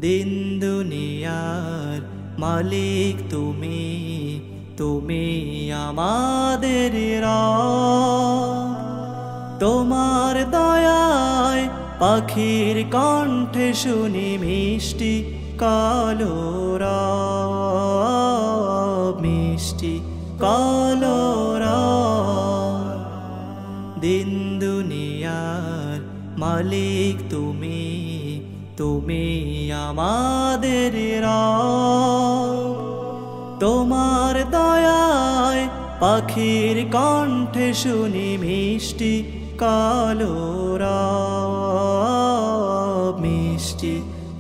দিন দুনিয়ার মালিক তুমি, তুমি আমাদের রব। তোমার দয়ায় পাখির কণ্ঠে শুনি মিষ্টি কলরব, মিষ্টি কলরব। দিন দুনিয়ার মালিক তুমি, তুমি আমাদের রব। তোমার দয়ায় পাখির কণ্ঠে শুনি মিষ্টি কলরব, মিষ্টি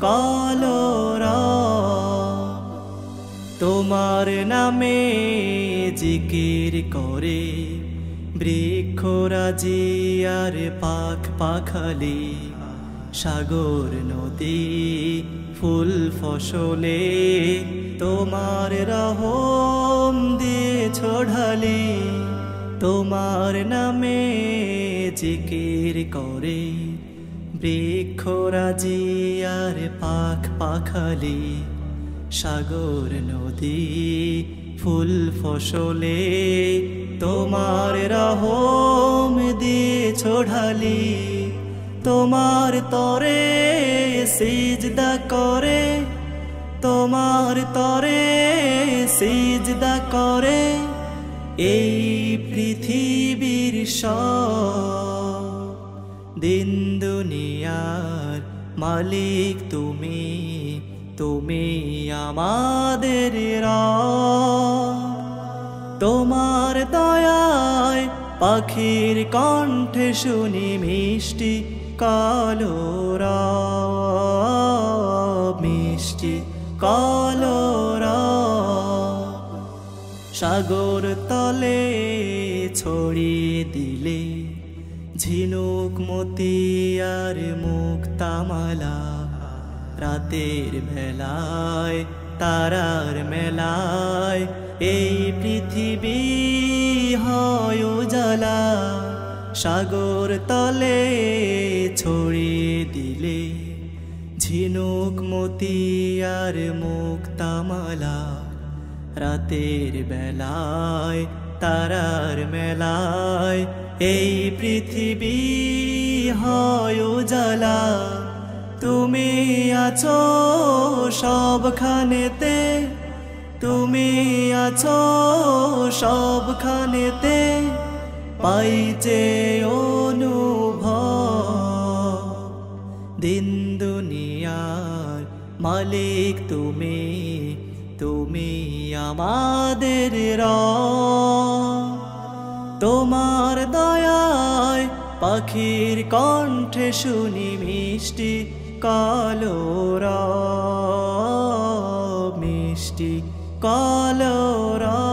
কলরব। তোমার নামে জিকির করে বৃক্ষরাজি আর পাখ পাখালি, সাগর নদী ফুল ফসলে তোমার রহম দিয়ে ছোড়ালি। তোমার নামে জিকির করে বৃক্ষরাজি আর পাখ পাখালি, সাগর নদী ফুল ফসলে তোমার রহম দিয়ে ছোড়ালি। তোমার তরে সিজদা করে, তোমার তরে সিজদা করে এই পৃথিবীর সব। দিন দুনিয়ার মালিক তুমি, তুমি আমাদের রব। তোমার দয়ায় পাখির কণ্ঠে শুনি মিষ্টি কলরব, মিষ্টি কলরব। সাগর তলে ছড়িয়ে দিলে ঝিনুক মতি আর মুক্তামালা, রাতের বেলায় তারার মেলায় এই পৃথিবী হয় উজালা। সাগর তলে ছড়িয়ে দিলে ঝিনুক মতি আর মুক্তামালা, রাতের বেলায় তারার মেলায় এই পৃথিবী হয় উজালা। তুমি আছো সবখানেতে, তুমি আছো সবখানেতে পাই যে অনুভব। দিন দুনিয়ার মালিক তুমি, তুমি আমাদের রব। তোমার দয়ায় পাখির কণ্ঠে শুনি মিষ্টি কলরব, মিষ্টি কলরব।